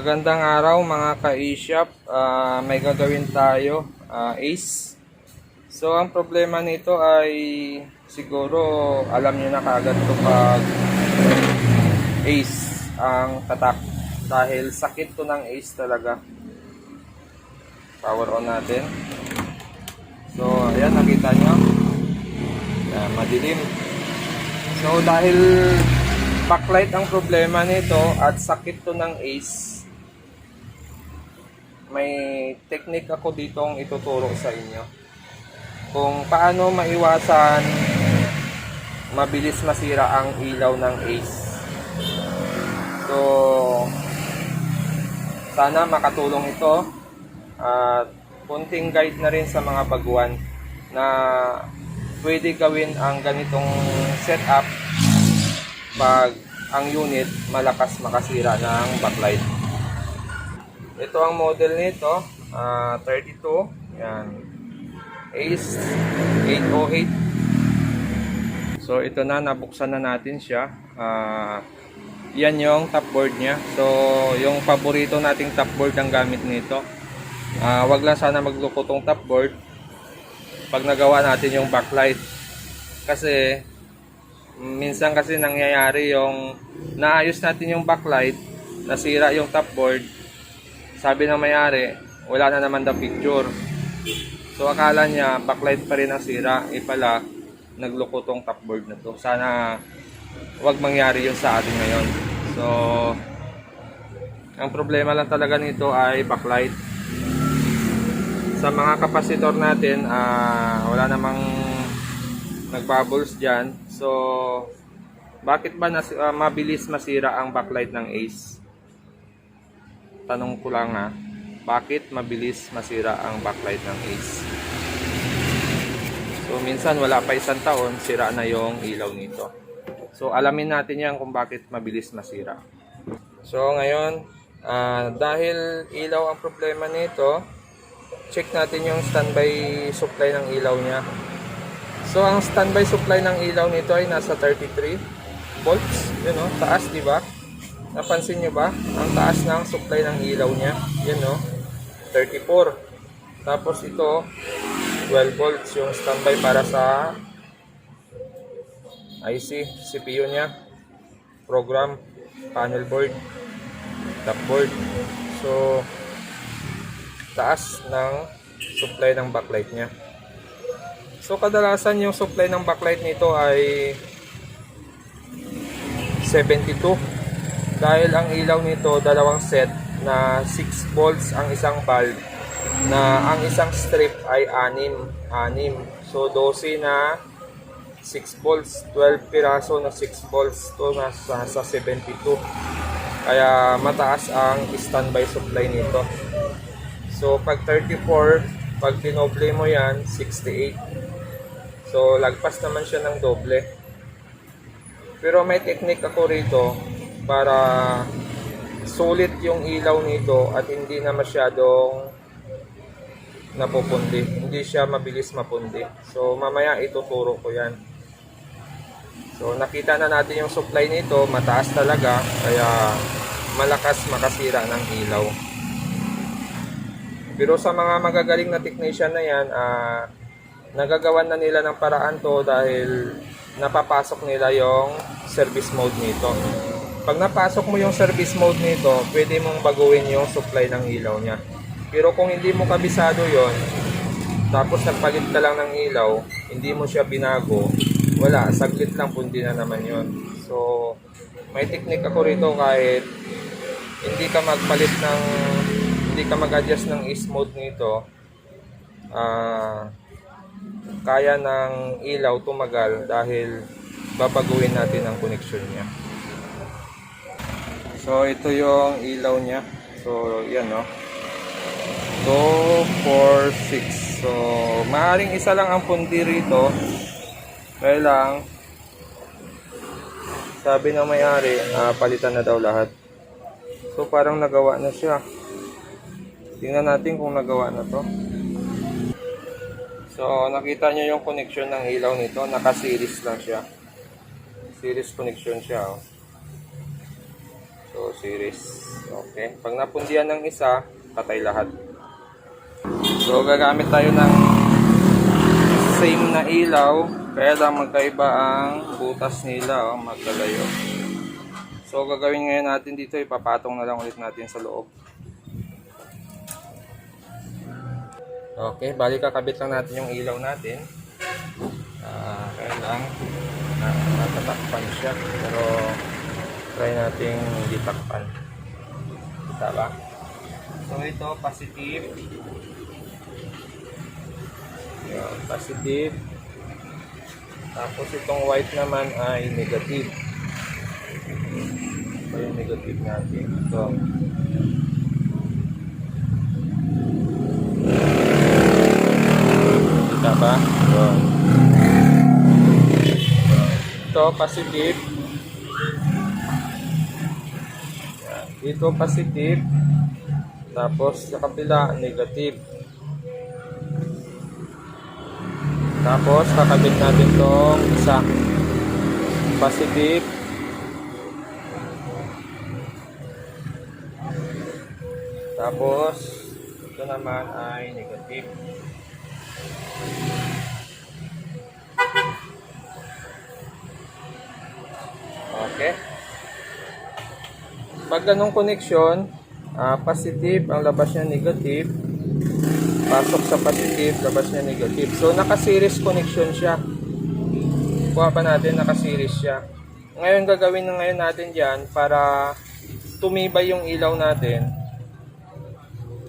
Magandang araw mga ka-e-shop. May gagawin tayo, Ace. So ang problema nito ay siguro alam niyo na kaagad to pag Ace ang tatak. Dahil sakit to ng Ace talaga. Power on natin. So ayan, nakita nyo. Madilim. So dahil backlight ang problema nito at sakit to ng Ace, may technique ako ditong ituturo sa inyo kung paano maiwasan mabilis masira ang ilaw ng Ace. So sana makatulong ito at kunting guide na rin sa mga baguhan na pwede gawin ang ganitong setup pag ang unit malakas makasira ng backlight. Ito ang model nito, 32, yan, Ace 808. So ito na, nabuksan na natin siya. Yan yung top board niya. So yung paborito nating top board ang gamit nito. Wag lang sana maglukotong top board pag nagawa natin yung backlight, kasi minsan kasi nangyayari yung naayos natin yung backlight, nasira yung top board, sabi ng may-ari wala na naman daw picture. So akala niya backlight pa rin ang sira, pala naglukotong top board na to. Sana wag mangyari yun sa atin ngayon. So ang problema lang talaga nito ay backlight. Sa mga kapasitor natin, wala namang nagbubbles dyan. So bakit ba mabilis masira ang backlight ng Ace? Tanong ko lang bakit mabilis masira ang backlight ng Ace? So minsan wala pa isang taon, sira na yung ilaw nito. So alamin natin yan kung bakit mabilis masira. So ngayon, dahil ilaw ang problema nito, check natin yung standby supply ng ilaw niya. So ang standby supply ng ilaw nito ay nasa 33 volts, yun o, taas, di ba? Napansin nyo ba? Ang taas ng supply ng ilaw niya, yun o, 34. Tapos ito, 12 volts yung standby para sa IC, CPU niya, program, panel board, top board. So taas ng supply ng backlight niya. So kadalasan yung supply ng backlight nito ay 72, dahil ang ilaw nito dalawang set na 6 volts ang isang bulb, na ang isang strip ay 6. So 12 na 6 volts, 12 piraso na 6 volts, to nasa 72. Kaya mataas ang standby supply nito. So pag 34, pag dinoble mo yan, 68. So lagpas naman siya ng doble. Pero may technique ako rito para sulit yung ilaw nito at hindi na masyadong napupundi. Hindi siya mabilis mapundi. So mamaya ituturo ko yan. So nakita na natin yung supply nito, mataas talaga, kaya malakas makasira ng ilaw. Pero sa mga magagaling na technician na yan, nagagawan na nila ng paraan to dahil napapasok nila yung service mode nito. Pag napasok mo yung service mode nito, pwede mong baguhin yung supply ng ilaw niya. Pero kung hindi mo kabisado yon, tapos nagpalit ka lang ng ilaw, hindi mo siya binago, wala, saglit lang pundi na naman yon. So may technique ako rito, kahit hindi ka mag-adjust ng Ace mode nito, kaya ng ilaw tumagal dahil babaguhin natin ang connection niya. So ito yung ilaw niya. So yan o, 2, 4, 6. So maaaring isa lang ang pundi rito, kaya lang sabi ng may-ari palitan na daw lahat. So parang nagawa na siya. Tingnan natin kung nagawa na to. So nakita nyo yung connection ng ilaw nito, naka-series lang siya. Series connection siya. So, series. Okay. Pag napundihan ng isa, patay lahat. So, gagamit tayo ng same na ilaw. Kaya lang magkaiba ang butas nila. Magkalayo. So, gagawin ngayon natin dito, ipapatong na lang ulit natin sa loob. Okay, bali kakabit lang natin yung ilaw natin. Kaya lang natatakpan siya, pero try nating hindi takpan. Kita ba? So ito positive. Yan, positive. Tapos itong white naman ay negative. Ito yung negative natin. So kita ba? So ito positive. Yan. Ito positive. Tapos sa kabila negative. Tapos kakabit natin tong isa. Positive. Tapos ito naman ay negative. Okay. Pag ganong connection, positive, ang labas niya negative. Pasok sa positive, labas niya negative. So, naka-series connection siya. Kuha pa natin, naka-series siya. Ngayon, gagawin na ngayon natin dyan para tumibay yung ilaw natin.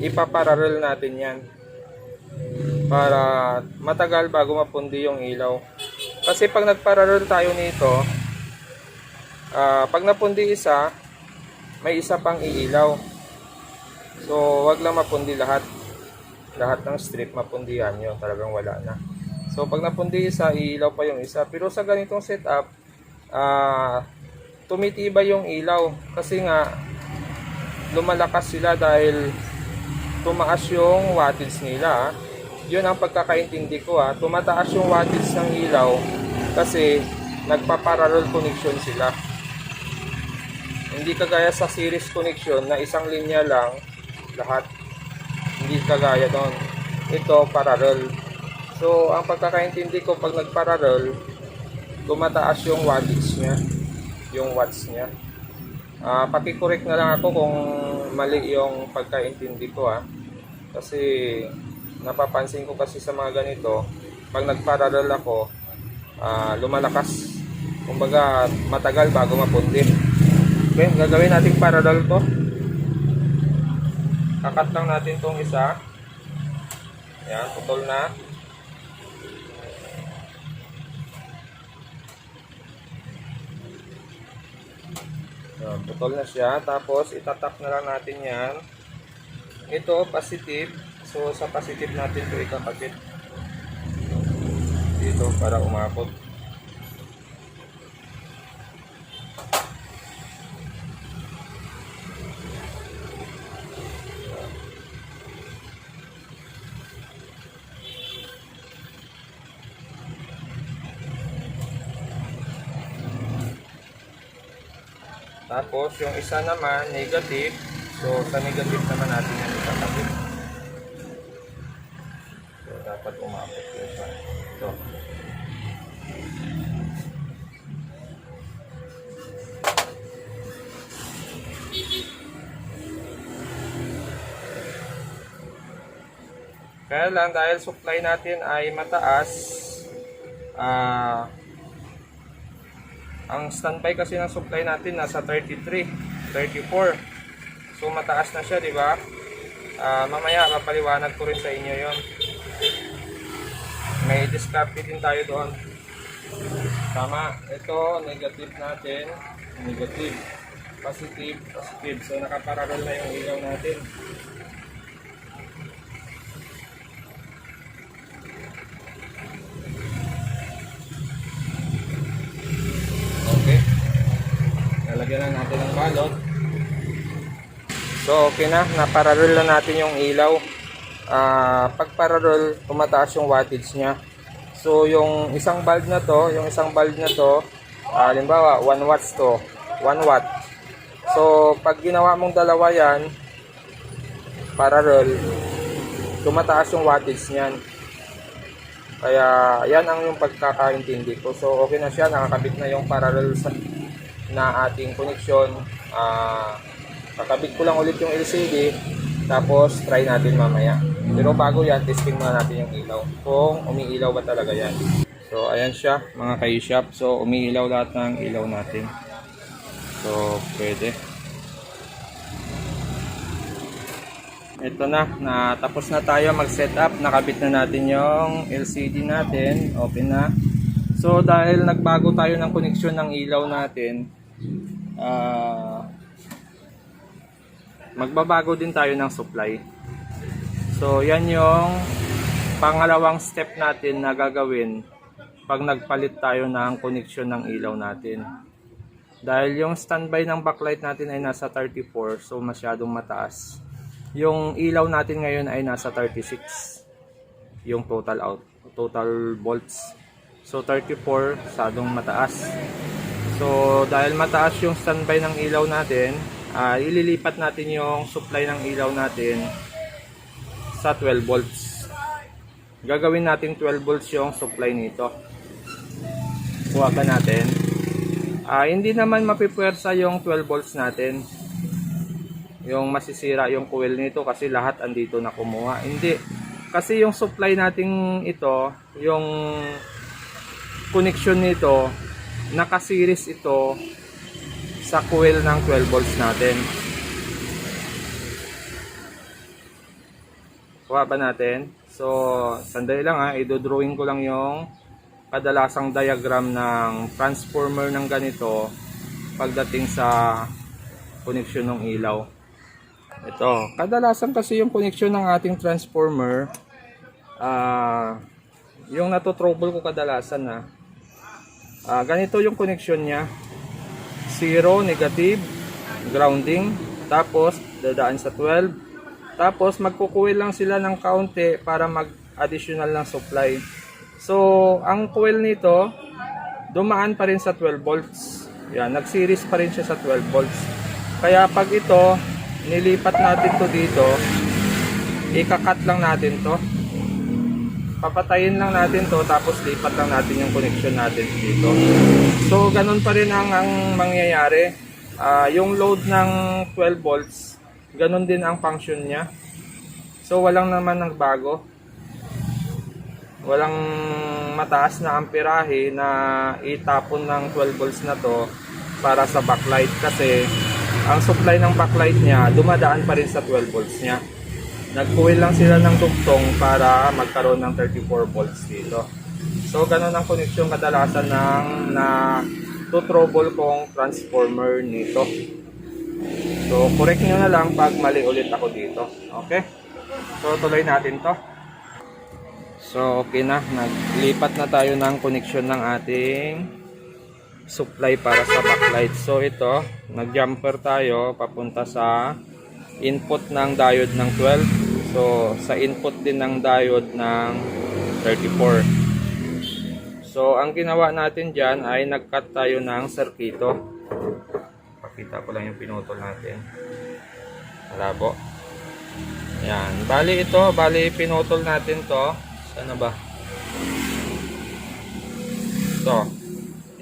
Ipaparallel natin yan. Para matagal bago mapundi yung ilaw. Kasi pag nagparallel tayo nito, pag napundi isa, may isa pang iilaw. So, wag lang mapundi lahat. Lahat ng strip mapundihan yun. Talagang wala na. So, pag napundi isa, iilaw pa yung isa. Pero sa ganitong setup, tumitibay yung ilaw. Kasi nga, lumalakas sila dahil tumaas yung wattage nila. Yun ang pagkakaintindi ko. Tumataas yung wattage ng ilaw kasi nagpa-parallel connection sila. Hindi kagaya sa series connection na isang linya lang lahat. Hindi kagaya doon. Ito parallel. So, ang pagkakaintindi ko pag nagparallel, tumataas yung wattage niya, yung watts niya. Paki-correct na lang ako kung mali yung pagkaintindi ko Kasi napapansin ko kasi sa mga ganito, pag nagparallel ako, lumalakas. Kumbaga, matagal bago mapundi. Okay, gagawin natin parallel to. Kakat lang natin tong isa. Ayan, putol na. Ayan, putol na siya. Tapos, itatap na lang natin yan. Ito, positive. So, sa positive natin ito ikakabit. Dito, para umabot. Tapos, yung isa naman, negative. So, sa negative naman natin yan ikakabit. So, dapat umabot yung isa. Ito. Kaya lang, dahil supply natin ay mataas, ang standby kasi ng supply natin nasa 33, 34. So mataas na siya, di ba? Mamaya mapaliwanag ko rin sa inyo 'yon. May discarte din tayo doon. Tama, ito negative natin, negative, positive, positive. So nakaparallel na yung ilaw natin. Lalagyan na natin ng balot. So okay na, naparallel na natin yung ilaw. Pag parallel, tumataas yung wattage niya. So yung isang bulb na to, halimbawa 1 watts to, 1 watt. So, pag ginawa mong dalawa yan, parallel, tumataas yung wattage niyan. Kaya, yan ang yung pagkakaintindi ko. So, okay na siya. Nakakabit na yung parallel na ating connection. Kakabit ko lang ulit yung LCD. Tapos, try natin mamaya. Pero bago yan, testing muna natin yung ilaw. Kung umiilaw ba talaga yan. So, ayan siya, mga ka-eShop. So, umiilaw lahat ng ilaw natin. So, pwede. Ito na, tapos na tayo mag-setup. Nakabit na natin yung LCD natin. Open na. So, dahil nagbago tayo ng koneksyon ng ilaw natin, magbabago din tayo ng supply. So, yan yung pangalawang step natin na gagawin pag nagpalit tayo ng koneksyon ng ilaw natin. Dahil yung standby ng backlight natin ay nasa 34, so masyadong mataas. Yung ilaw natin ngayon ay nasa 36, yung total volts. So 34, masyadong mataas. So dahil mataas yung standby ng ilaw natin, ililipat natin yung supply ng ilaw natin sa 12 volts. Gagawin natin 12 volts yung supply nito. Kuha ka natin. Hindi naman mapipwersa yung 12 volts natin. Yung masisira yung coil nito kasi lahat andito na kumuha. Hindi. Kasi yung supply nating ito, yung connection nito, naka-series ito sa coil ng 12 volts natin. Kuha ba natin? So, sandali lang i-drawing ko lang yung kadalasang diagram ng transformer ng ganito pagdating sa koneksyon ng ilaw. Ito, kadalasan kasi yung koneksyon ng ating transformer, yung natotrouble ko kadalasan ganito yung koneksyon niya. 0, negative, grounding, tapos dadaan sa 12, tapos magkukuil lang sila ng kaunti para mag-additional ng supply. So, ang coil nito, dumaan pa rin sa 12 volts. Yan, nag-series pa rin siya sa 12 volts. Kaya pag ito, nilipat natin to dito, ikakat lang natin to. Papatayin lang natin to, tapos lipat lang natin yung connection natin dito. So, ganun pa rin ang mangyayari. Yung load ng 12 volts, ganun din ang function niya. So, walang naman nagbago. Walang mataas na amperahe na itapon ng 12 volts na to para sa backlight kasi ang supply ng backlight niya dumadaan pa rin sa 12 volts niya. Nagkuil lang sila ng dugtong para magkaroon ng 34 volts dito. So ganun ang koneksyon kadalasan ng trouble kong transformer nito. So correct nyo na lang pag mali ulit ako dito. Okay? So tuloy natin to. So okay na, naglipat na tayo ng connection ng ating supply para sa backlight. So ito, nag-jumper tayo papunta sa input ng diode ng 12. So sa input din ng diode ng 34. So ang ginawa natin dyan ay nag-cut tayo ng circuito. Pakita ko lang yung pinutol natin. Malabo. Yan, bali pinutol natin to. Ano ba? Ito.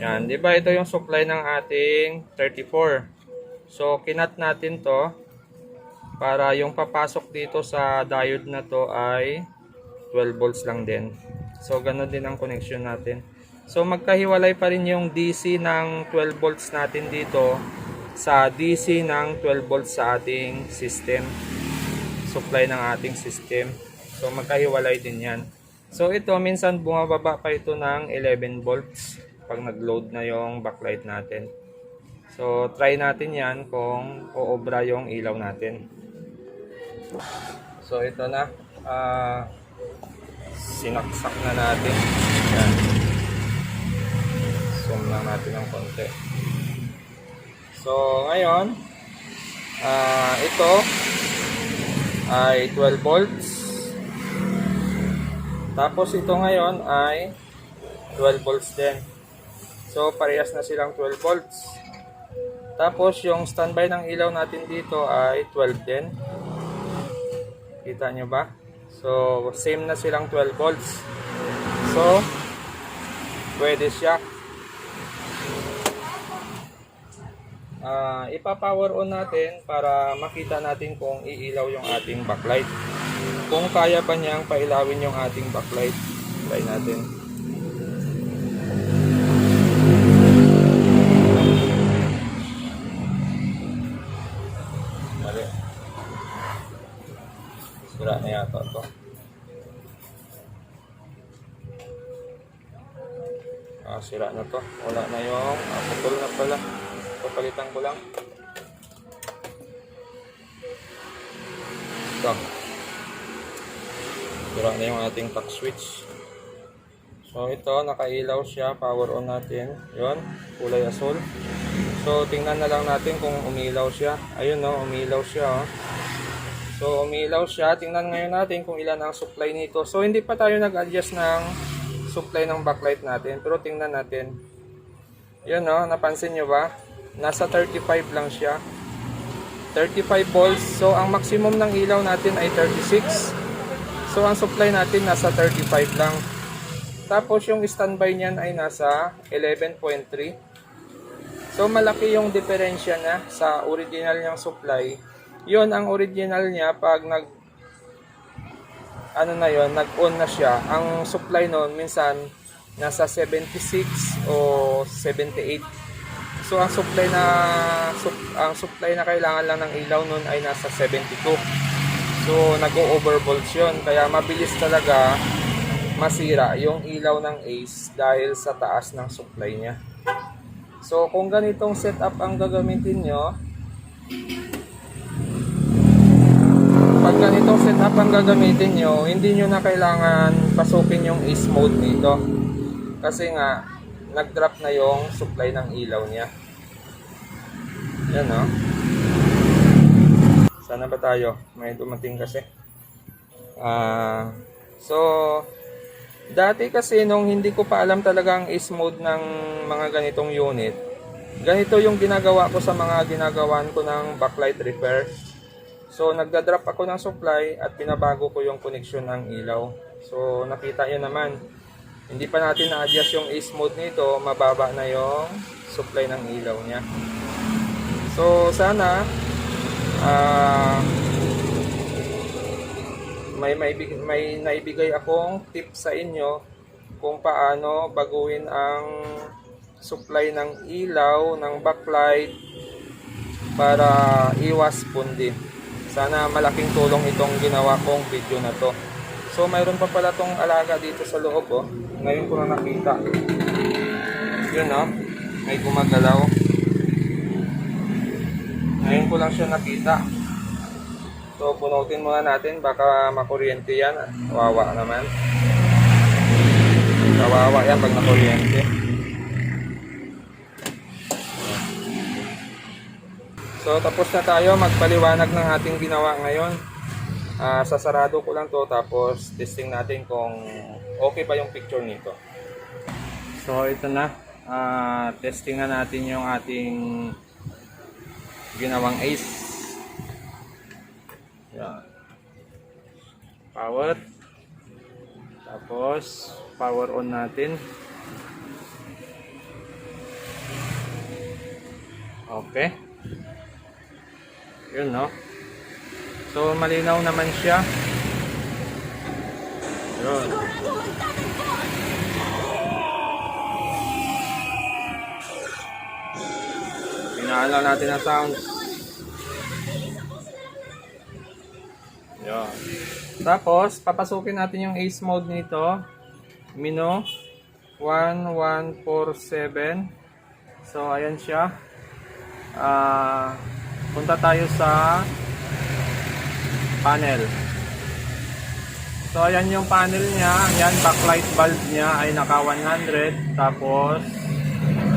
Yan, 'di ba ito yung supply ng ating 34. So, kinat natin 'to para yung papasok dito sa diode na 'to ay 12 volts lang din. So, ganoon din ang connection natin. So, magkahiwalay pa rin yung DC ng 12 volts natin dito sa DC ng 12 volts sa ating system. Supply ng ating system. So, magkahiwalay din 'yan. So ito minsan bumababa pa ito ng 11 volts pag nag-load na yung backlight natin. So try natin yan kung uobra yung ilaw natin. So ito na, sinaksak na natin. Yan. Zoom lang natin ng konti. So ngayon, ito ay 12 volts. Tapos ito ngayon ay 12 volts din. So parehas na silang 12 volts. Tapos yung standby ng ilaw natin dito ay 12 din. Kita nyo ba? So same na silang 12 volts. So pwede siya. Ipa-power on natin para makita natin kung iilaw yung ating backlight. Kung kaya ba niyang pailawin yung ating backlight. Try natin. Mali. Sira na yata ito. Sira na to. Wala na yung putol na pala. Papalitan ko lang. Ito. Sira na yung ating touch switch. So ito, nakailaw siya. Power on natin. Yun, kulay asul. So tingnan na lang natin kung umilaw siya. Ayun no, umilaw siya. So umilaw siya. Tingnan ngayon natin kung ilan ang supply nito. So hindi pa tayo nag-adjust ng supply ng backlight natin. Pero tingnan natin. Yun no, napansin nyo ba? Nasa 35 lang siya. 35 volts. So ang maximum ng ilaw natin ay 36. So ang supply natin nasa 35 lang. Tapos yung standby niyan ay nasa 11.3. So malaki yung diferensya na sa original niyang supply. Yun ang original niya pag nag-on na siya. Ang supply noon minsan nasa 76 o 78. So ang supply na kailangan lang ng ilaw noon ay nasa 72. So nag-overvolts 'yon, kaya mabilis talaga masira yung ilaw ng Ace dahil sa taas ng supply niya. So kung ganitong setup ang gagamitin nyo, hindi nyo na kailangan pasukin yung Ace mode nito. Kasi nga, nag-drop na yung supply ng ilaw niya. Yan o. Sana ba tayo? May dumating kasi. So, dati kasi nung hindi ko pa alam talaga ang Ace mode ng mga ganitong unit, ganito yung ginagawa ko sa mga ginagawan ko ng backlight repair. So nagda-drop ako ng supply at pinabago ko yung connection ng ilaw. So nakita nyo naman, hindi pa natin na-adjust yung Ace mode nito, mababa na yung supply ng ilaw niya. So sana may naibigay akong tip sa inyo kung paano baguhin ang supply ng ilaw ng backlight para iwas pundi. Sana malaking tulong itong ginawa kong video na to. So mayroon pa pala tong alaga dito sa loob oh. Ngayon ko na nakita. Yun oh, may gumagalaw. Ngayon ko lang siya nakita. So punutin muna natin, baka makuryente yan. Kawawa naman. Kawawa yan pag nakuryente. So tapos na tayo magpaliwanag ng ating ginawa ngayon. Sasarado ko lang to, tapos testing natin kung okay ba yung picture nito. So ito na, testing na natin yung ating ginawang Ace. Yan. Power. Tapos power on natin. Okay. Yun no. So malinaw naman siya. Yun. Pinaalam natin ang sound. Yun. Tapos papasukin natin yung Ace mode nito. Mino 1147. So ayan siya. Punta tayo sa panel. So ayan yung panel niya. Yan, backlight bulb niya ay naka 100. Tapos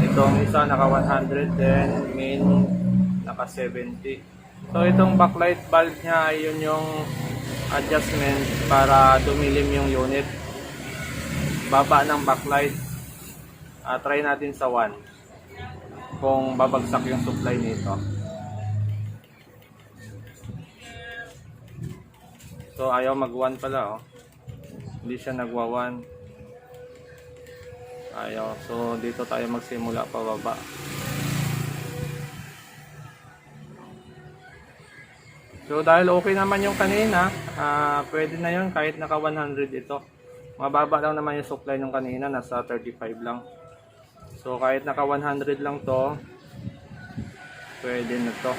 itong isa naka 100. Then main naka 70. So itong backlight bulb niya ay yun yung adjustment para dumilim yung unit. Baba ng backlight. Try natin sa 1. kung babagsak yung supply nito. So ayaw mag 1 pala oh. Hindi siya nagwa 1. Ayaw. So dito tayo magsimula pababa. So dahil okay naman yung kanina, pwede na yun kahit naka 100 ito. Mababa lang naman yung supply ng kanina, nasa 35 lang. So kahit naka 100 lang to, pwede na to.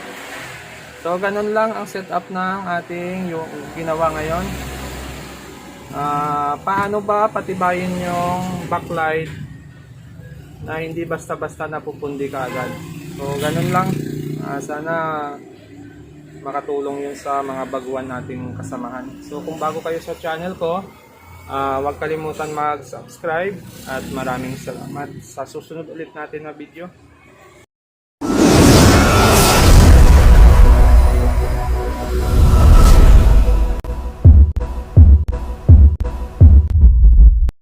So ganun lang ang setup ng ating yung ginawa ngayon. Paano ba patibayin yung backlight na hindi basta-basta napupundi ka agad. So ganun lang. Sana makatulong yun sa mga baguhan nating kasamahan. So kung bago kayo sa channel ko, huwag kalimutan mag-subscribe at maraming salamat sa susunod ulit natin na video.